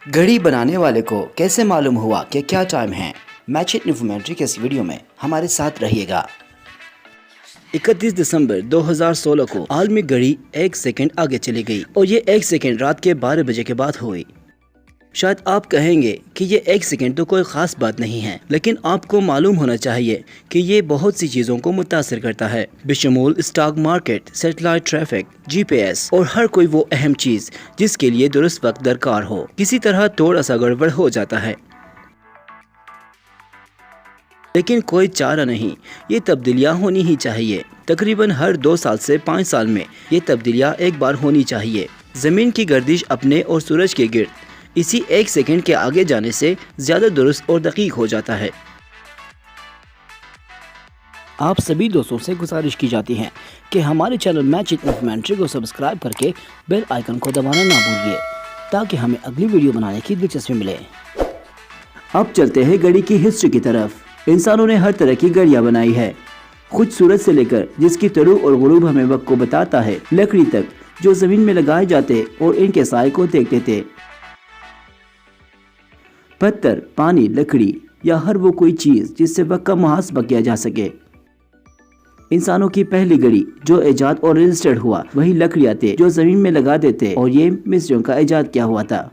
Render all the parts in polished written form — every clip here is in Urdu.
گھڑی بنانے والے کو کیسے معلوم ہوا کہ کیا ٹائم ہے؟ میچ اٹ انفارمیٹری کے اس ویڈیو میں ہمارے ساتھ رہیے گا۔ 31 دسمبر 2016 کو عالمی گھڑی 1 سیکنڈ آگے چلی گئی اور یہ 1 سیکنڈ رات کے 12 بجے کے بعد ہوئی۔ شاید آپ کہیں گے کہ یہ 1 سیکنڈ تو کوئی خاص بات نہیں ہے، لیکن آپ کو معلوم ہونا چاہیے کہ یہ بہت سی چیزوں کو متاثر کرتا ہے، بشمول اسٹاک مارکیٹ، سیٹلائٹ ٹریفک، جی پی ایس اور ہر کوئی وہ اہم چیز جس کے لیے درست وقت درکار ہو، کسی طرح تھوڑا سا گڑبڑ ہو جاتا ہے۔ لیکن کوئی چارہ نہیں، یہ تبدیلیاں ہونی ہی چاہیے۔ تقریباً ہر 2 سال سے 5 سال میں یہ تبدیلیاں ایک بار ہونی چاہیے۔ زمین کی گردش اپنے اور سورج کے گرد اسی 1 سیکنڈ کے آگے جانے سے زیادہ درست اور دقیق ہو جاتا ہے۔ آپ سبھی دوستوں سے گزارش کی جاتی ہے کہ ہمارے چینل میچ اٹ انفارمیٹری کو سبسکرائب کر کے بیل آئیکن کو دبانا نہ بھولیے تاکہ ہمیں اگلی ویڈیو بنانے کی دلچسپی ملے۔ اب چلتے ہیں گھڑی کی ہسٹری کی طرف۔ انسانوں نے ہر طرح کی گھڑیاں بنائی ہے، خود سورج سے لے کر جس کی طلوع اور غروب ہمیں وقت کو بتاتا ہے، لکڑی تک جو زمین میں لگائے جاتے اور ان کے سائے کو دیکھتے تھے۔ پتھر، پانی، لکڑی یا ہر وہ کوئی چیز جس سے وقت کا محاسبہ کیا جا سکے۔ انسانوں کی پہلی گھڑی جو ایجاد اور رجسٹرڈ ہوا وہی لکڑیاں تھے جو زمین میں لگا دیتے، اور یہ مصریوں کا ایجاد کیا ہوا تھا۔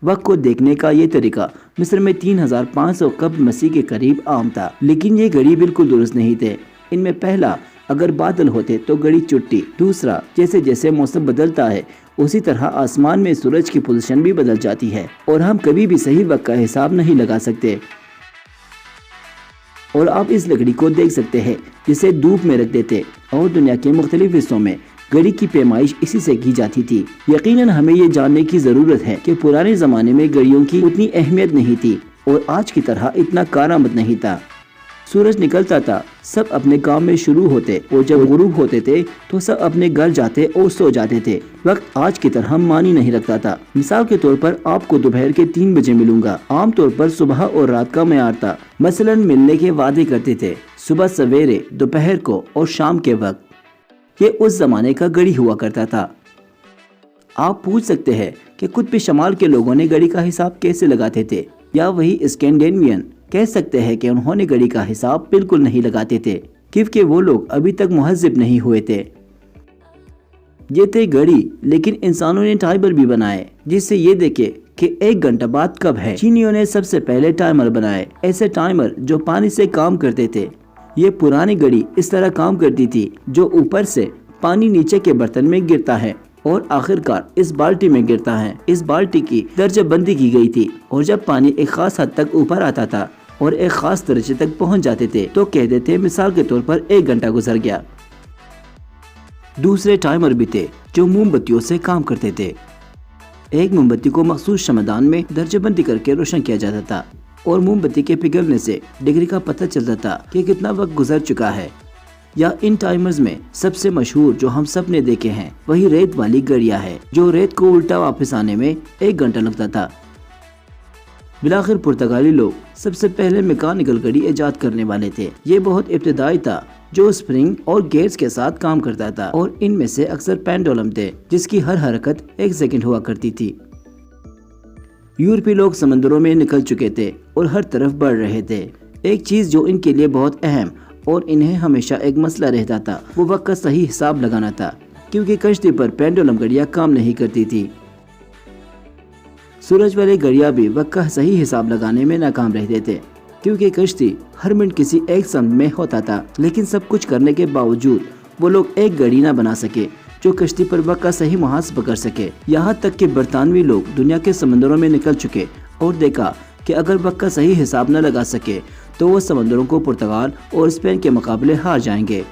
وقت کو دیکھنے کا یہ طریقہ مصر میں 3500 قبل مسیح کے قریب عام تھا، لیکن یہ گھڑی بالکل درست نہیں تھے۔ ان میں پہلا، اگر بادل ہوتے تو گھڑی چٹتی۔ دوسرا، جیسے جیسے موسم بدلتا ہے اسی طرح آسمان میں سورج کی پوزیشن بھی بدل جاتی ہے اور ہم کبھی بھی صحیح وقت کا حساب نہیں لگا سکتے۔ اور آپ اس لکڑی کو دیکھ سکتے ہیں جسے دھوپ میں رکھ دیتے، اور دنیا کے مختلف حصوں میں گھڑی کی پیمائش اسی سے کی جاتی تھی۔ یقیناً ہمیں یہ جاننے کی ضرورت ہے کہ پرانے زمانے میں گھڑیوں کی اتنی اہمیت نہیں تھی اور آج کی طرح اتنا کارآمد نہیں تھا۔ سورج نکلتا تھا، سب اپنے کام میں شروع ہوتے، اور جب غروب ہوتے تھے تو سب اپنے گھر جاتے اور سو جاتے تھے۔ وقت آج کی طرح معنی نہیں رکھتا تھا۔ مثال کے طور پر آپ کو دوپہر کے 3 بجے ملوں گا، عام طور پر صبح اور رات کا معیار تھا۔ مثلاً ملنے کے وعدے کرتے تھے، صبح سویرے، دوپہر کو اور شام کے وقت۔ یہ اس زمانے کا گھڑی ہوا کرتا تھا۔ آپ پوچھ سکتے ہیں کہ قطب شمال کے لوگوں نے گھڑی کا حساب کیسے لگاتے تھے، یا وہی اسکینڈینیوین کہہ سکتے ہیں کہ انہوں نے گھڑی کا حساب بالکل نہیں لگاتے تھے، کیونکہ وہ لوگ ابھی تک مہذب نہیں ہوئے تھے۔ یہ تھے گھڑی، لیکن انسانوں نے ٹائمر بھی بنائے جس سے یہ دیکھے کہ 1 گھنٹہ بعد کب ہے۔ چینیوں نے سب سے پہلے ٹائمر بنائے، ایسے ٹائمر جو پانی سے کام کرتے تھے۔ یہ پرانی گھڑی اس طرح کام کرتی تھی، جو اوپر سے پانی نیچے کے برتن میں گرتا ہے اور آخرکار اس بالٹی میں گرتا ہے۔ اس بالٹی کی درجہ بندی کی گئی تھی، اور جب پانی ایک خاص حد تک اوپر آتا تھا اور ایک خاص درجے تک پہنچ جاتے تھے تو کہتے تھے مثال کے طور پر 1 گھنٹہ گزر گیا۔ دوسرے ٹائمر بھی تھے جو موم بتیوں سے کام کرتے تھے۔ ایک موم بتی کو مخصوص شمعدان میں درجہ بندی کر کے روشن کیا جاتا تھا، اور موم بتی کے پگھلنے سے ڈگری کا پتہ چلتا تھا کہ کتنا وقت گزر چکا ہے۔ یا ان ٹائمرز میں سب سے مشہور جو ہم سب نے دیکھے ہیں وہی ریت والی گھڑیاں ہے، جو ریت کو الٹا واپس آنے میں 1 گھنٹہ لگتا تھا۔ بلاخر پرتگالی لوگ سب سے پہلے میکانیکل گھڑی ایجاد کرنے والے تھے۔ یہ بہت ابتدائی تھا، جو اسپرنگ اور گیئرز کے ساتھ کام کرتا تھا، اور ان میں سے اکثر پینڈولم تھے جس کی ہر حرکت 1 سیکنڈ ہوا کرتی تھی۔ یورپی لوگ سمندروں میں نکل چکے تھے اور ہر طرف بڑھ رہے تھے۔ ایک چیز جو ان کے لیے بہت اہم اور انہیں ہمیشہ ایک مسئلہ رہتا تھا وہ وقت کا صحیح حساب لگانا تھا، کیونکہ کشتی پر پینڈولم گھڑیاں کام نہیں کرتی تھی۔ سورج والے گھڑیاں بھی وقت کا صحیح حساب لگانے میں ناکام رہتے تھے، کیونکہ کشتی ہر منٹ کسی ایک سمت میں ہوتا تھا۔ لیکن سب کچھ کرنے کے باوجود وہ لوگ ایک گھڑی نہ بنا سکے جو کشتی پر وقت کا صحیح محاسبہ کر سکے۔ یہاں تک کہ برطانوی لوگ دنیا کے سمندروں میں نکل چکے اور دیکھا کہ اگر وقت کا صحیح حساب نہ لگا سکے تو وہ سمندروں کو پرتگال اور اسپین کے مقابلے ہار جائیں گے۔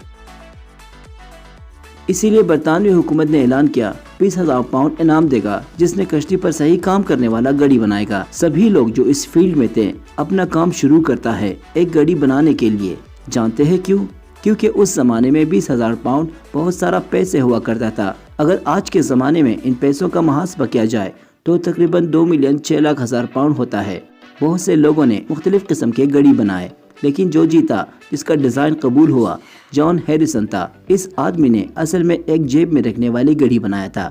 اسی لیے برطانوی حکومت نے اعلان کیا 20,000 پاؤنڈ انعام دے گا جس نے کشتی پر صحیح کام کرنے والا گھڑی بنائے گا۔ سبھی لوگ جو اس فیلڈ میں تھے اپنا کام شروع کرتا ہے ایک گھڑی بنانے کے لیے۔ جانتے ہیں کیوں؟ کیونکہ اس زمانے میں 20,000 پاؤنڈ بہت سارا پیسے ہوا کرتا تھا۔ اگر آج کے زمانے میں ان پیسوں کا محاسبہ کیا جائے تو تقریباً 2,06,00,000 پاؤنڈ ہوتا ہے۔ بہت سے لوگوں نے مختلف قسم کے گھڑی بنائے، لیکن جو جیتا، جس کا ڈیزائن قبول ہوا، جان ہیریسن تھا۔ اس آدمی نے اصل میں ایک جیب میں رکھنے والی گھڑی بنایا تھا۔